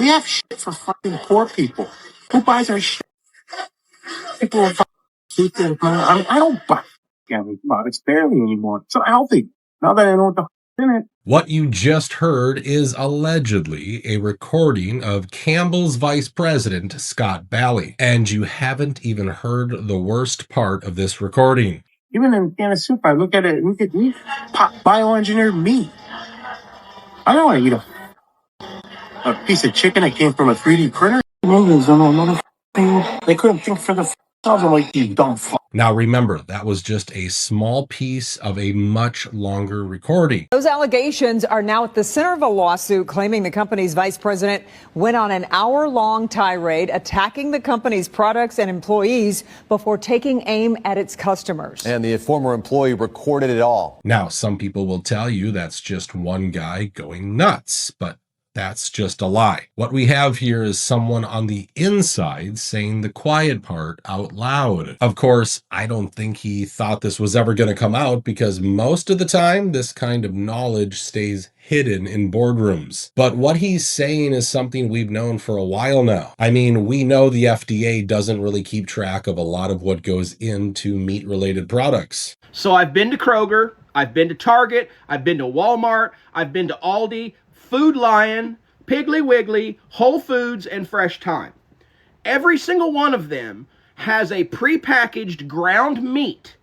We have shit for fucking poor people. Who buys our shit? People are fucking I don't buy products barely anymore. It's not healthy. Now that I know what the in it. What you just heard is allegedly a recording of Campbell's vice president, Scott Bally. And you haven't even heard the worst part of this recording. Even in a can of soup, I look at it, meat, bioengineered meat. I don't want to eat a piece of chicken that came from a 3D printer. They couldn't think for themselves. I'm like, you dumb fuck. Now remember, that was just a small piece of a much longer recording. Those allegations are now at the center of a lawsuit claiming the company's vice president went on an hour-long tirade attacking the company's products and employees before taking aim at its customers. And the former employee recorded it all. Now, some people will tell you that's just one guy going nuts, but that's just a lie. What we have here is someone on the inside saying the quiet part out loud. Of course, I don't think he thought this was ever going to come out because most of the time, this kind of knowledge stays hidden in boardrooms. But what he's saying is something we've known for a while now. I mean, we know the FDA doesn't really keep track of a lot of what goes into meat-related products. So I've been to Kroger, I've been to Target, I've been to Walmart, I've been to Aldi, Food Lion, Piggly Wiggly, Whole Foods, and Fresh Thyme. Every single one of them has a prepackaged ground meat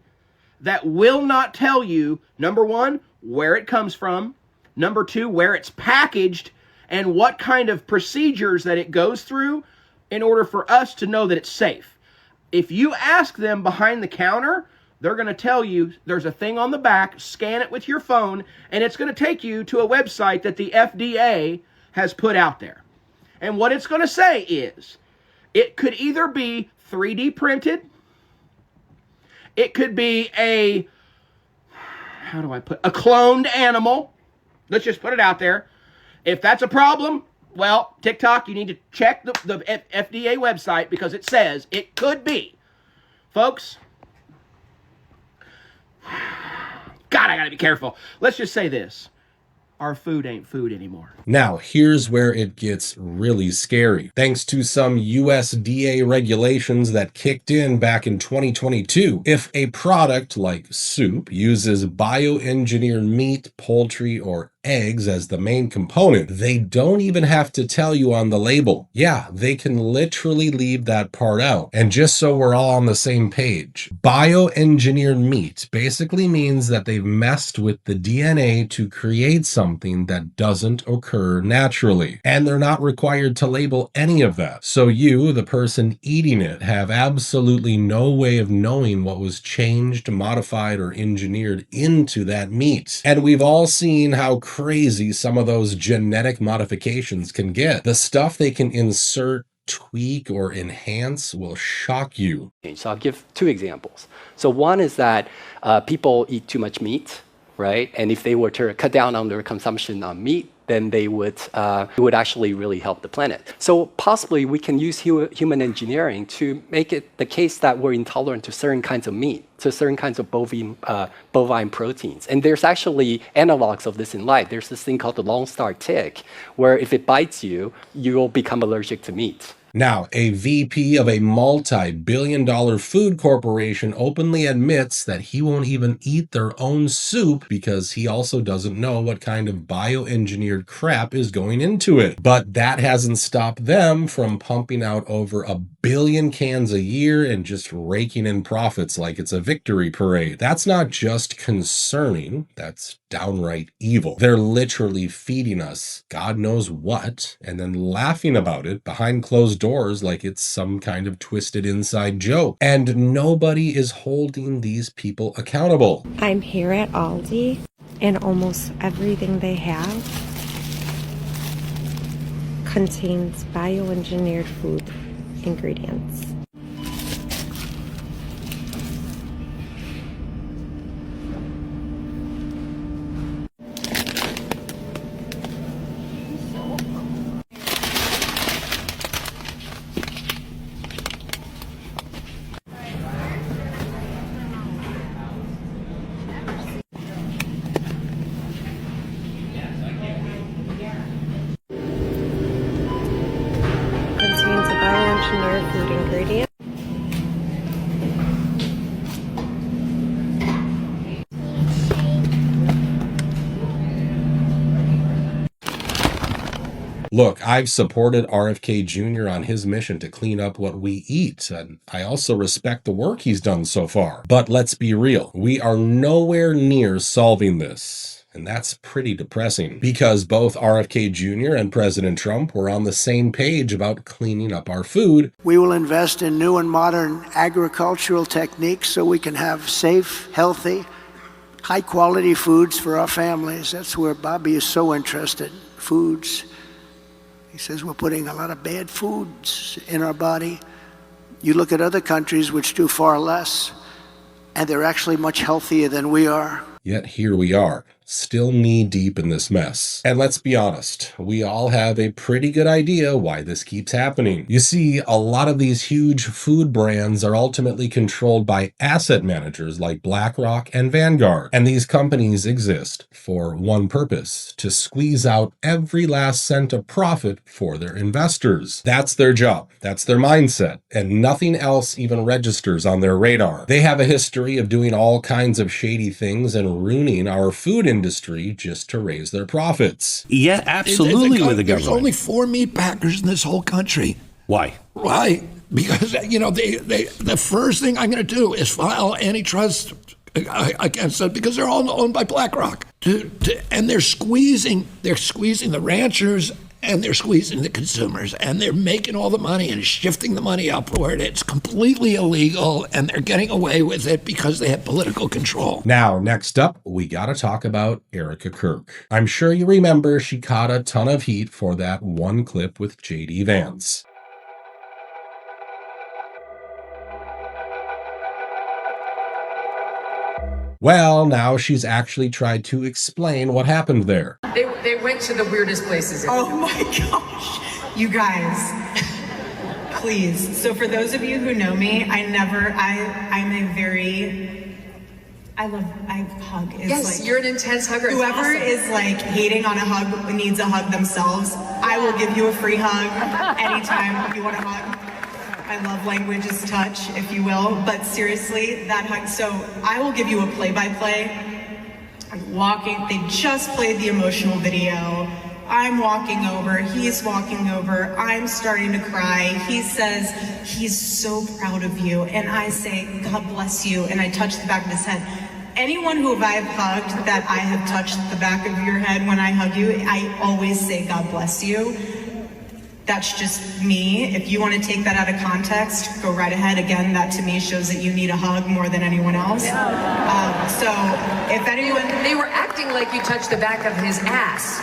that will not tell you, number one, where it comes from, number two, where it's packaged, and what kind of procedures that it goes through in order for us to know that it's safe. If you ask them behind the counter, they're going to tell you there's a thing on the back, scan it with your phone, and it's going to take you to a website that the FDA has put out there. And what it's going to say is, it could either be 3D printed, it could be a cloned animal. Let's just put it out there. If that's a problem, well, TikTok, you need to check the FDA website because it says it could be. Folks, God, I gotta be careful. Let's just say this. Our food ain't food anymore. Now, here's where it gets really scary. Thanks to some USDA regulations that kicked in back in 2022, if a product like soup uses bioengineered meat, poultry, or eggs as the main component, they don't even have to tell you on the label. Yeah, they can literally leave that part out. And just so we're all on the same page, bioengineered meat basically means that they've messed with the DNA to create something that doesn't occur naturally. And they're not required to label any of that. So you, the person eating it, have absolutely no way of knowing what was changed, modified, or engineered into that meat. And we've all seen how crazy some of those genetic modifications can get. The stuff they can insert, tweak, or enhance will shock you. So I'll give two examples. So one is that people eat too much meat, right? And if they were to cut down on their consumption on meat, then they would it would actually really help the planet. So possibly we can use human engineering to make it the case that we're intolerant to certain kinds of meat, to certain kinds of bovine proteins. And there's actually analogs of this in life. There's this thing called the Lone Star tick, where if it bites you, you'll become allergic to meat. Now, a VP of a multi-billion-dollar food corporation openly admits that he won't even eat their own soup because he also doesn't know what kind of bioengineered crap is going into it. But that hasn't stopped them from pumping out over 1 billion cans a year and just raking in profits like it's a victory parade. That's not just concerning, that's downright evil. They're literally feeding us God knows what and then laughing about it behind closed doors like it's some kind of twisted inside joke. And nobody is holding these people accountable. I'm here at Aldi, and almost everything they have contains bioengineered food ingredients. our food ingredients. Look, I've supported RFK Jr. on his mission to clean up what we eat, and I also respect the work he's done so far. But let's be real, we are nowhere near solving this. And that's pretty depressing, because both RFK Jr. and President Trump were on the same page about cleaning up our food. We will invest in new and modern agricultural techniques so we can have safe, healthy, high-quality foods for our families. That's where Bobby is so interested, foods. He says we're putting a lot of bad foods in our body. You look at other countries which do far less, and they're actually much healthier than we are. Yet here we are, still knee-deep in this mess. And let's be honest, we all have a pretty good idea why this keeps happening. You see, a lot of these huge food brands are ultimately controlled by asset managers like BlackRock and Vanguard. And these companies exist for one purpose: to squeeze out every last cent of profit for their investors. That's their job. That's their mindset. And nothing else even registers on their radar. They have a history of doing all kinds of shady things and ruining our food industry just to raise their profits. Yeah, absolutely with the government. There's only 4 meat packers in this whole country. Why? Why? Because, the first thing I'm going to do is file antitrust against them because they're all owned by BlackRock. And they're squeezing the ranchers, and they're squeezing the consumers, and they're making all the money and shifting the money upward. It's completely illegal, and they're getting away with it because they have political control. Now, next up, we gotta talk about Erika Kirk. I'm sure you remember she caught a ton of heat for that one clip with JD Vance. Well, now she's actually tried to explain what happened there. They went to the weirdest places. Oh my gosh, you guys, please. So for those of you who know me, I hug. Yes, you're an intense hugger. Whoever awesome. is like hating on a hug needs a hug themselves. I will give you a free hug anytime you want a hug. My love language is touch, if you will, but seriously, that hug. So I will give you a play-by-play. I'm walking, they just played the emotional video. I'm walking over, he's walking over, I'm starting to cry. He says, he's so proud of you. And I say, God bless you. And I touch the back of his head. Anyone who I've hugged that I have touched the back of your head when I hug you, I always say, God bless you. That's just me. If you want to take that out of context, go right ahead. Again, that to me shows that you need a hug more than anyone else. So if anyone... They were acting like you touched the back of his ass.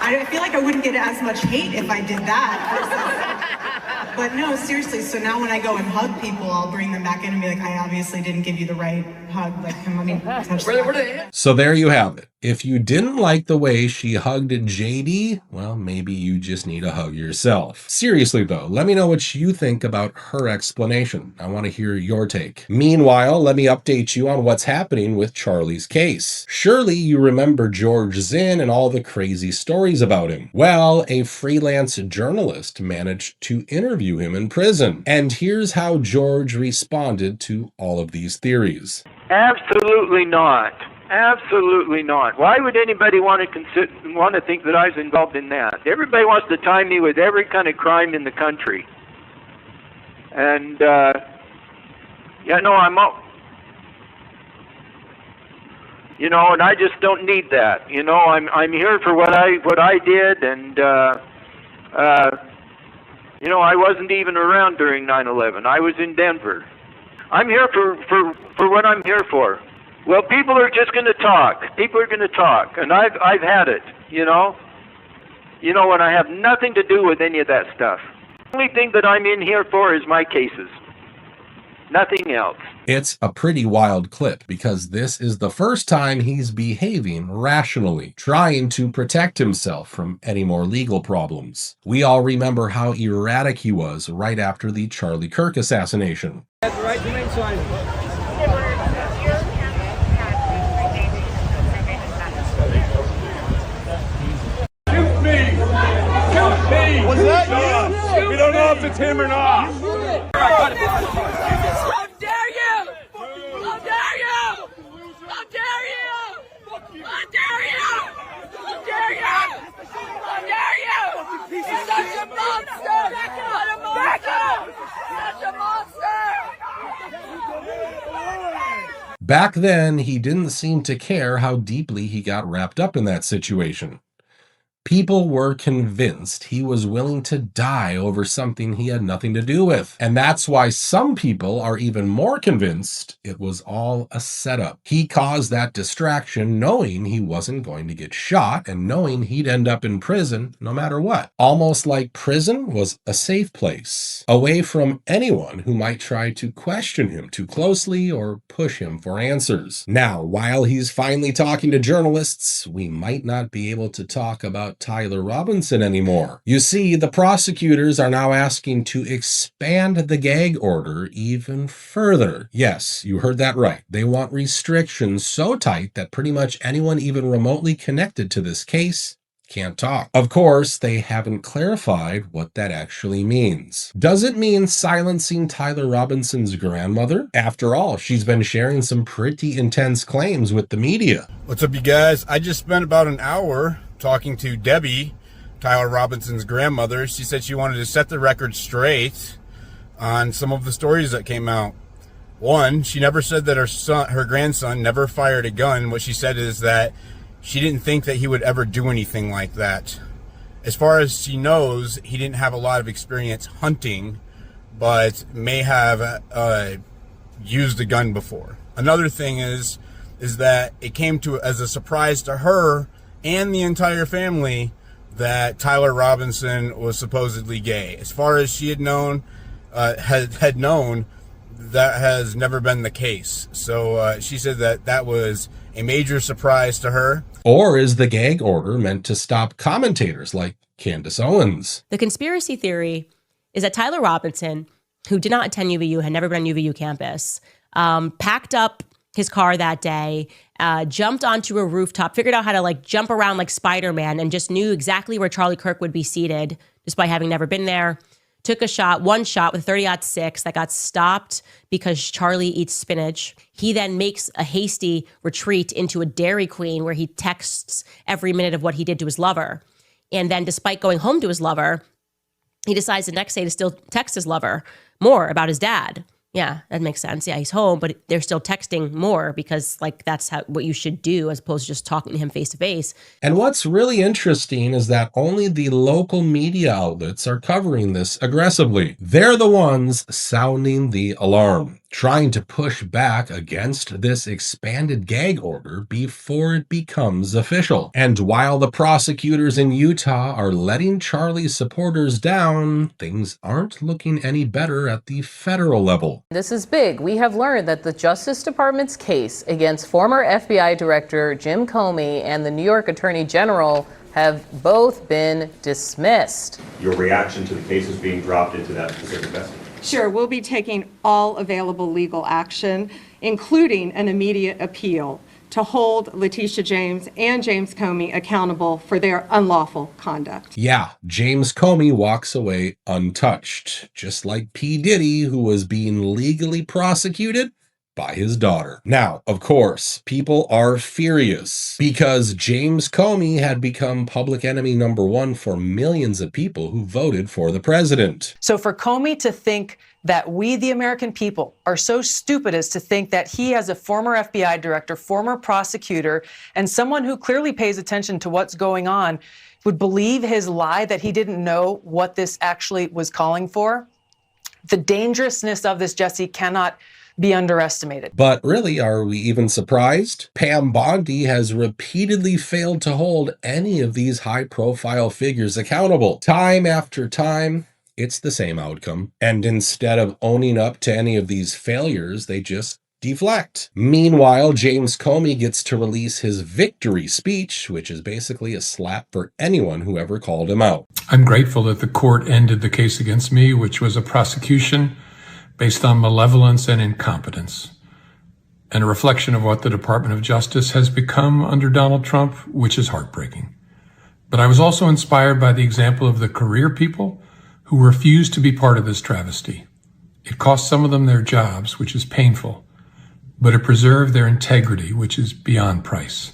I feel like I wouldn't get as much hate if I did that. But no, seriously, so now when I go and hug people, I'll bring them back in and be like, I obviously didn't give you the right hug. Like, let me touch the So there you have it. If you didn't like the way she hugged JD, well, maybe you just need a hug yourself. Seriously though, let me know what you think about her explanation. I want to hear your take. Meanwhile, let me update you on what's happening with Charlie's case. Surely you remember George Zinn and all the crazy stories about him. Well, a freelance journalist managed to interview him in prison. And here's how George responded to all of these theories. Absolutely not. Absolutely not. Why would anybody want to think that I was involved in that? Everybody wants to tie me with every kind of crime in the country. And I'm all, and I just don't need that. I'm here for what I did, and I wasn't even around during 9/11. I was in Denver. I'm here for what I'm here for. Well, people are just going to talk. People are going to talk, and I've had it, when I have nothing to do with any of that stuff. The only thing that I'm in here for is my cases. Nothing else. It's a pretty wild clip because this is the first time he's behaving rationally, trying to protect himself from any more legal problems. We all remember how erratic he was right after the Charlie Kirk assassination. That's right, you make sign. Was that you? We don't if it's him or not. How dare you! How dare you! How dare you! How dare you! How dare you! How dare you! He's such a monster! What a monster! Such a monster! Back then, he didn't seem to care how deeply he got wrapped up in that situation. People were convinced he was willing to die over something he had nothing to do with. And that's why some people are even more convinced it was all a setup. He caused that distraction knowing he wasn't going to get shot and knowing he'd end up in prison no matter what. Almost like prison was a safe place, away from anyone who might try to question him too closely or push him for answers. Now, while he's finally talking to journalists, we might not be able to talk about Tyler Robinson anymore. You see, the prosecutors are now asking to expand the gag order even further. Yes, you heard that right. They want restrictions so tight that pretty much anyone even remotely connected to this case can't talk. Of course, they haven't clarified what that actually means. Does it mean silencing Tyler Robinson's grandmother? After all, she's been sharing some pretty intense claims with the media. What's up, you guys? I just spent about an hour talking to Debbie, Tyler Robinson's grandmother. She said she wanted to set the record straight on some of the stories that came out. One, she never said that her grandson never fired a gun. What she said is that she didn't think that he would ever do anything like that. As far as she knows, he didn't have a lot of experience hunting, but may have used a gun before. Another thing is that it came to as a surprise to her and the entire family that Tyler Robinson was supposedly gay. As far as she had known, had known, that has never been the case. So she said that was a major surprise to her. Or is the gag order meant to stop commentators like Candace Owens? The conspiracy theory is that Tyler Robinson, who did not attend UVU, had never been on UVU campus, packed up his car that day, jumped onto a rooftop, figured out how to jump around like Spider-Man, and just knew exactly where Charlie Kirk would be seated, despite having never been there. Took one shot with a 30-06 that got stopped because Charlie eats spinach. He then makes a hasty retreat into a Dairy Queen where he texts every minute of what he did to his lover. And then despite going home to his lover, he decides the next day to still text his lover more about his dad. Yeah, that makes sense. Yeah, he's home, but they're still texting more because that's what you should do as opposed to just talking to him face to face. And what's really interesting is that only the local media outlets are covering this aggressively. They're the ones sounding the alarm, trying to push back against this expanded gag order before it becomes official. And while the prosecutors in Utah are letting Charlie's supporters down, things aren't looking any better at the federal level. This is big. We have learned that the Justice Department's case against former FBI Director Jim Comey and the New York Attorney General have both been dismissed. Your reaction to the cases being dropped into that specific message? Sure, we'll be taking all available legal action, including an immediate appeal, to hold Letitia James and James Comey accountable for their unlawful conduct. Yeah, James Comey walks away untouched, just like P. Diddy, who was being legally prosecuted by his daughter. Now, of course, people are furious because James Comey had become public enemy number one for millions of people who voted for the president. So for Comey to think that we, the American people, are so stupid as to think that he, as a former FBI director, former prosecutor, and someone who clearly pays attention to what's going on, would believe his lie that he didn't know what this actually was calling for. The dangerousness of this, Jesse, cannot be underestimated. But really, are we even surprised? Pam Bondi has repeatedly failed to hold any of these high-profile figures accountable. Time after time, it's the same outcome. And instead of owning up to any of these failures, they just deflect. Meanwhile, James Comey gets to release his victory speech, which is basically a slap for anyone who ever called him out. I'm grateful that the court ended the case against me, which was a prosecution based on malevolence and incompetence, and a reflection of what the Department of Justice has become under Donald Trump, which is heartbreaking. But I was also inspired by the example of the career people who refuse to be part of this travesty. It cost some of them their jobs, which is painful, but it preserved their integrity, which is beyond price.